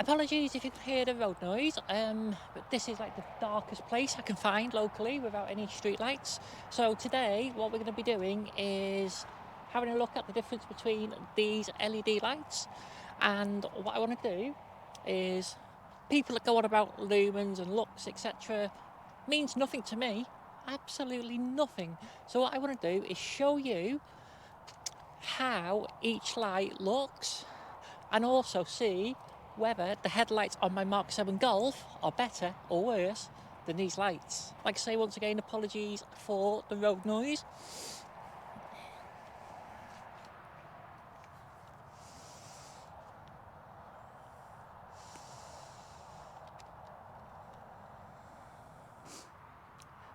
Apologies if you can hear the road noise, but this is like the darkest place I can find locally without any street lights. So today what we're going to be doing is having a look at the difference between these LED lights, and what I want to do is, people that go on about lumens and lux etc. means nothing to me, absolutely nothing. So what I want to do is show you how each light looks, and also see whether the headlights on my Mark 7 Golf are better or worse than these lights. Like I say, once again, apologies for the road noise.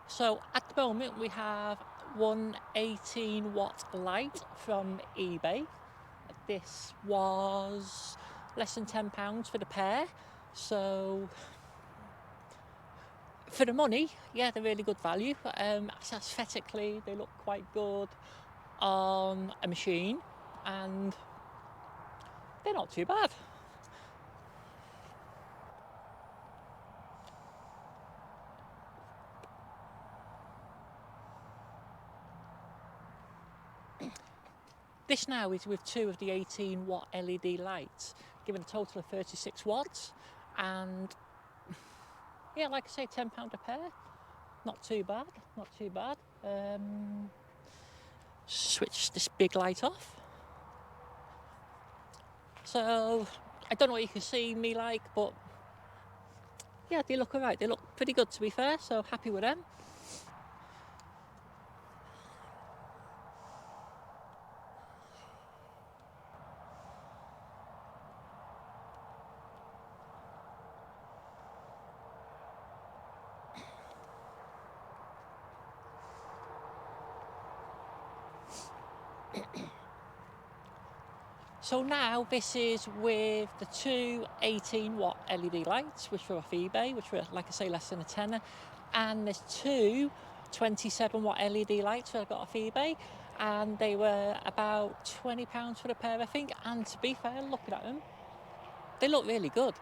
So at the moment we have one 18 watt light from eBay. This was less than £10 for the pair, so for the money, yeah, they're really good value. Aesthetically, they look quite good on a machine, and they're not too bad. This now is with two of the 18 watt LED lights, giving a total of 36 watts, and yeah, like I say, £10 a pair, not too bad, not too bad. Switch this big light off. So I don't know what you can see me like, but yeah, they look alright. They look pretty good, to be fair, so happy with them. So now this is with the two 18 watt LED lights, which were off eBay, which were, like I say, less than a tenner. And there's two 27 watt LED lights that I got off eBay, and they were about £20 for the pair, I think. And to be fair, looking at them, they look really good.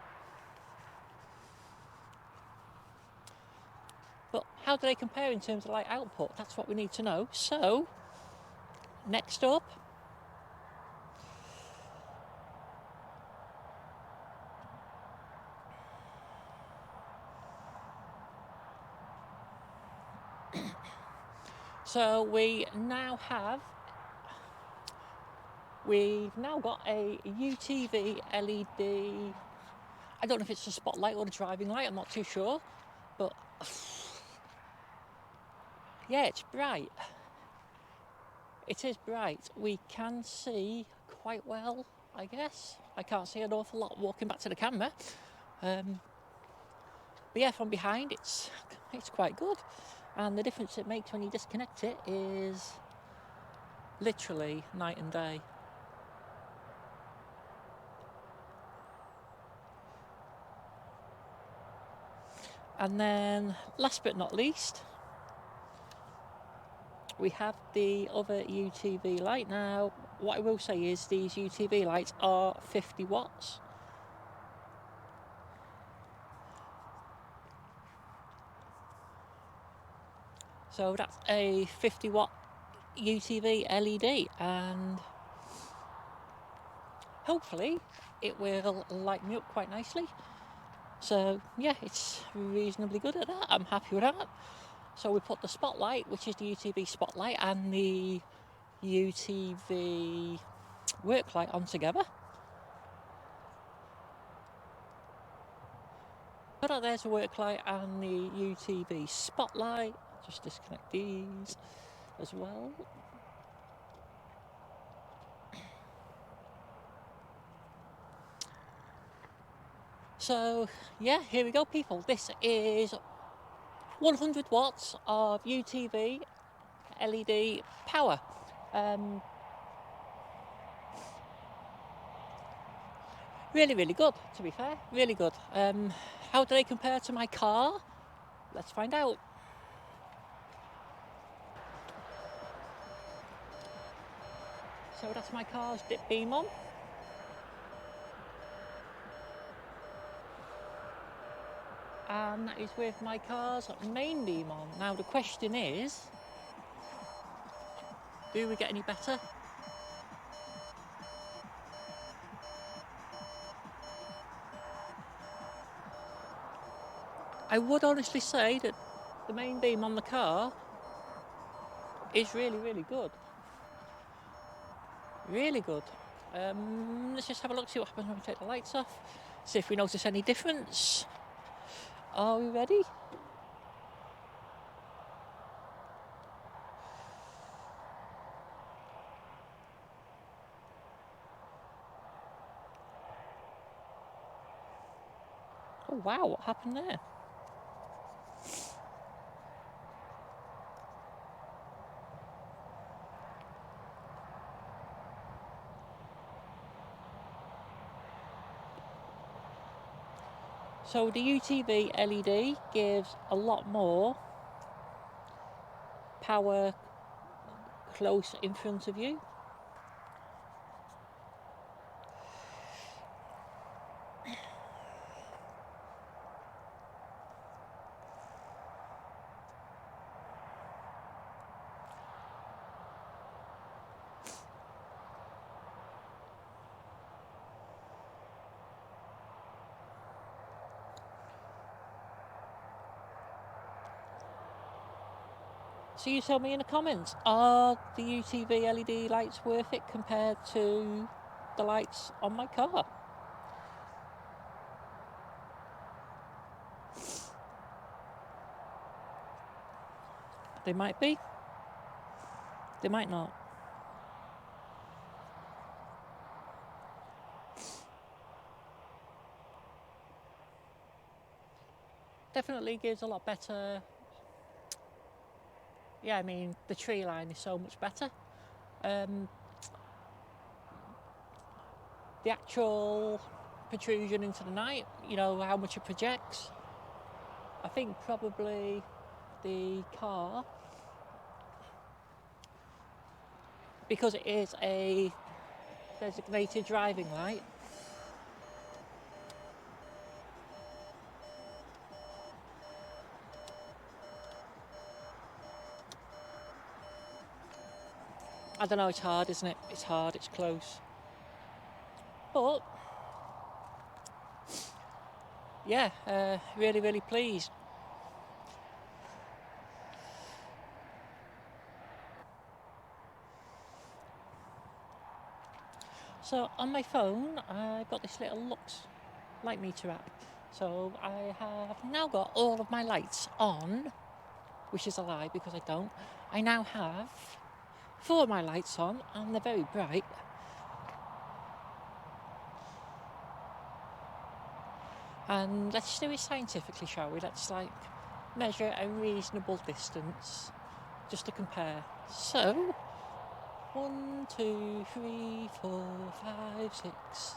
But how do they compare in terms of light output? That's what we need to know. So next up, so we've now got a UTV LED. I don't know if it's a spotlight or a driving light, I'm not too sure, but yeah, it's bright. It is bright. We can see quite well, I guess. I can't see an awful lot walking back to the camera. But yeah, from behind it's quite good. And the difference it makes when you disconnect it is literally night and day. And then, last but not least, we have the other UTV light. Now, what I will say is these UTV lights are 50 watts. So that's a 50 watt UTV LED, and hopefully it will light me up quite nicely. So yeah, it's reasonably good at that. I'm happy with that. So we put the spotlight, which is the UTV spotlight, and the UTV work light on together. But there's a work light and the UTV spotlight. Just disconnect these as well. So yeah, here we go, people. This is 100 watts of UTV LED power. Really good, to be fair, really good. How do they compare to my car? Let's find out. So that's my car's dip beam on. and that is with my car's main beam on. Now the question is, do we get any better? I would honestly say that the main beam on the car is really, really good. Really good. Let's just have a look, see what happens when we take the lights off. See if we notice any difference. Are we ready? Oh wow, what happened there? So the UTV LED gives a lot more power close in front of you. So you tell me in the comments, are the UTV LED lights worth it compared to the lights on my car? They might be, they might not. Definitely gives a lot better. Yeah, I mean, the tree line is so much better. The actual protrusion into the night, you know, how much it projects. I think probably the car, because it is a designated driving light, I don't know, it's hard, isn't it? It's hard, it's close. But, yeah, really, really pleased. So on my phone, I've got this little Lux light meter app. So I have now got all of my lights on, which is a lie because I don't. I now have 4 of my lights on and they're very bright. And let's do it scientifically, shall we? Let's measure a reasonable distance just to compare. So 1, 2, 3, 4, 5, 6,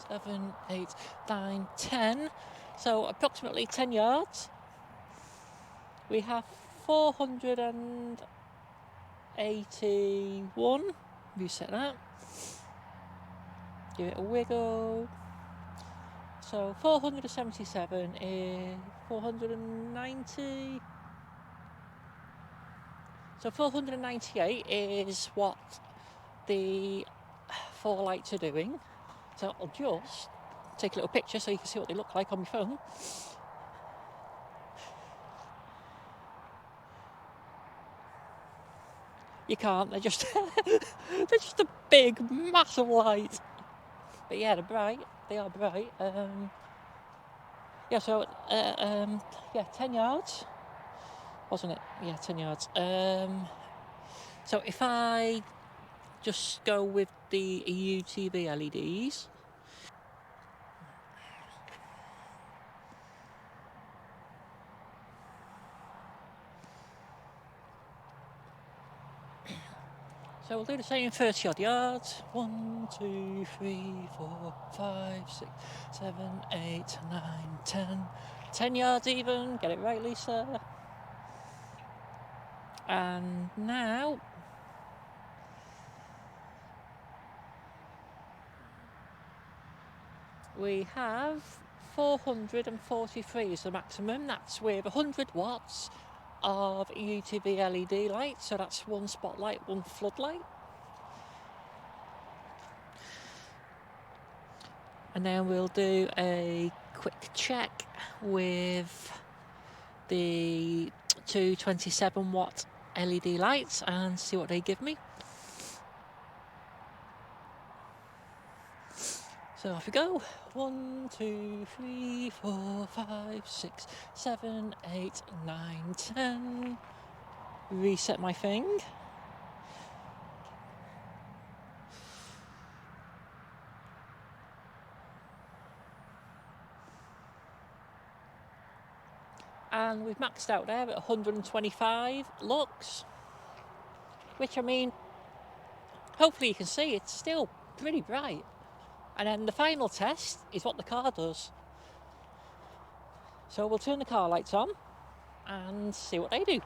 7, 8, 9, 10. So approximately 10 yards. We have 481. Reset that. Give it a wiggle. So 477 is 490. So 498 is what the 4 lights are doing. So I'll just take a little picture so you can see what they look like on my phone. You can't, they're just they're just a big massive light. But yeah, they're bright, they are bright. Yeah, so 10 yards, wasn't it? Yeah, 10 yards. So if I just go with the UTV LEDs, so we'll do the same 30 odd yards. 1, 2, 3, 4, 5, 6, 7, 8, 9, 10. 10 yards even, get it right, Lisa. And now we have 443 is the maximum. That's with 100 watts of UTV LED light, so that's one spotlight, one floodlight. And then we'll do a quick check with the two 27 watt LED lights and see what they give me. So off we go. 1, 2, 3, 4, 5, 6, 7, 8, 9, 10. Reset my thing. And we've maxed out there at 125 lux, which, I mean, hopefully you can see it's still pretty bright. And then the final test is what the car does. So we'll turn the car lights on and see what they do.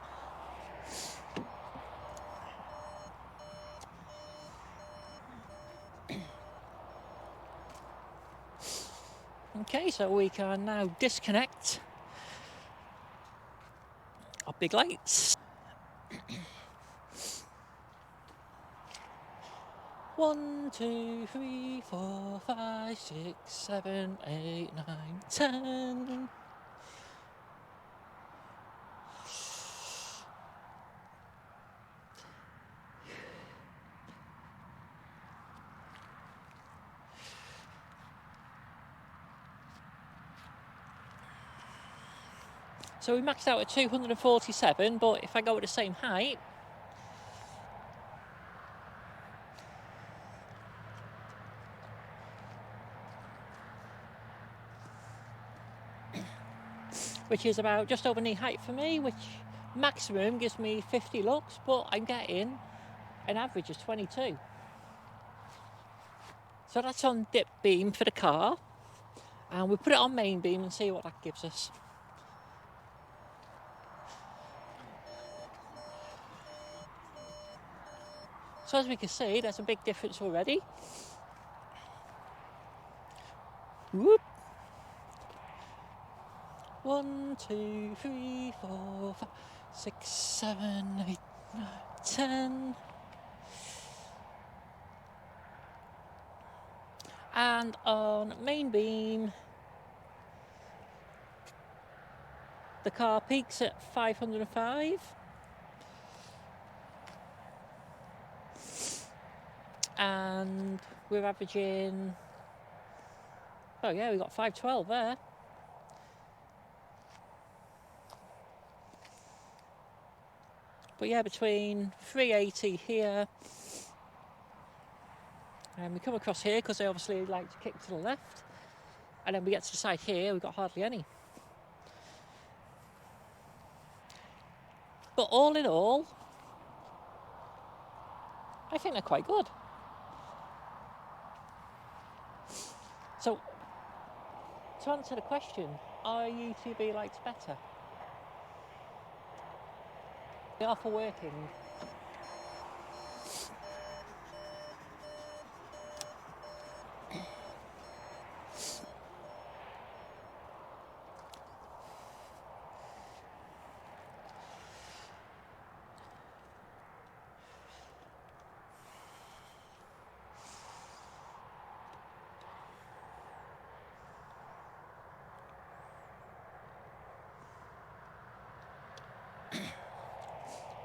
Okay, so we can now disconnect our big lights. 1, 2, 3, 4, 5, 6, 7, 8, 9, 10. So we maxed out at 247, but if I go at the same height, which is about just over knee height for me, which maximum gives me 50 lux, but I'm getting an average of 22. So that's on dip beam for the car, and we'll put it on main beam and see what that gives us. So as we can see, there's a big difference already. Whoop. 1, 2, 3, 4, 5, 6, 7, 8, 9, 10. And on main beam, the car peaks at 505. And we're averaging, oh yeah, we got 512 there. But yeah, between 380 here, and we come across here because they obviously like to kick to the left, and then we get to the side here, we've got hardly any. But all in all, I think they're quite good. So, to answer the question, are UTV lights better? They are for working.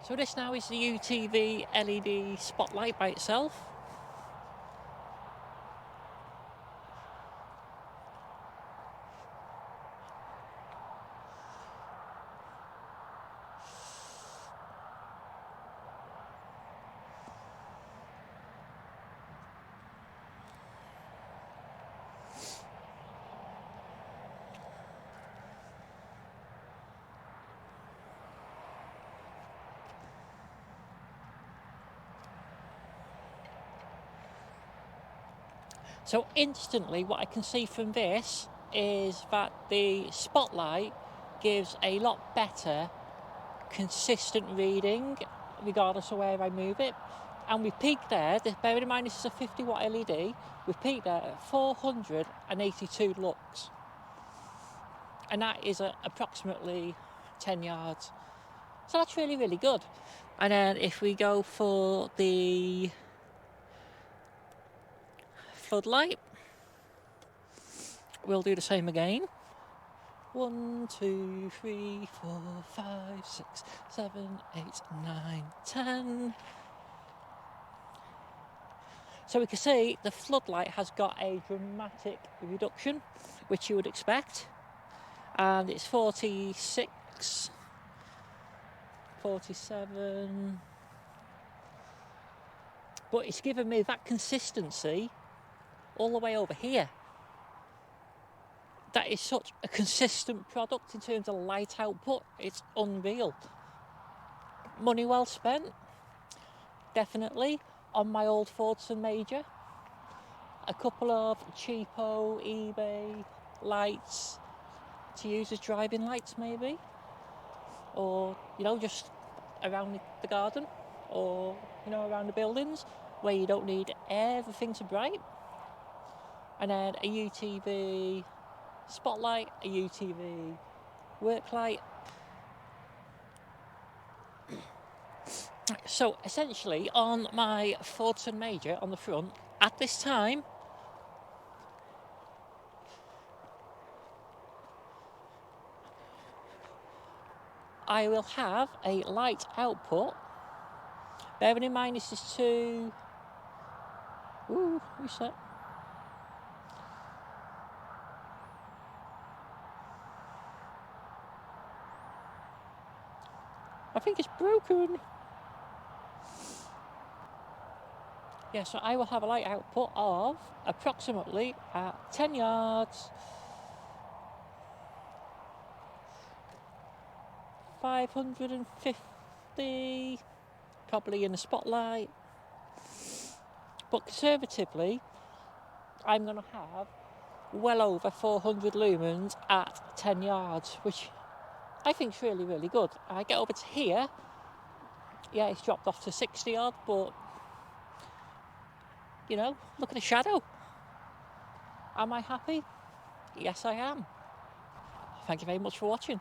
So this now is the UTV LED spotlight by itself. So instantly what I can see from this is that the spotlight gives a lot better consistent reading regardless of where I move it. And we peaked there, bearing in mind this is a 50 watt LED, we peaked there at 482 lux. and that is at approximately 10 yards. So that's really, really good. And then if we go for the floodlight, we'll do the same again. 1, 2, 3, 4, 5, 6, 7, 8, 9, 10. So we can see the floodlight has got a dramatic reduction, which you would expect. And it's 46, 47. But it's given me that consistency all the way over here. That is such a consistent product in terms of light output. It's unreal. Money well spent, definitely, on my old Fordson Major. A couple of cheapo eBay lights to use as driving lights maybe, or just around the garden, or around the buildings where you don't need everything to bright. And then a UTV spotlight, a UTV work light. So essentially on my Fordson Major on the front at this time, I will have a light output. Bearing in mind this is reset. I think it's broken. Yeah, so I will have a light output of approximately 10 yards, 550, probably in the spotlight. But conservatively, I'm going to have well over 400 lumens at 10 yards, which I think is really, really good. I get over to here, yeah, it's dropped off to 60 odd, but look at the shadow. Am I happy? Yes, I am. Thank you very much for watching.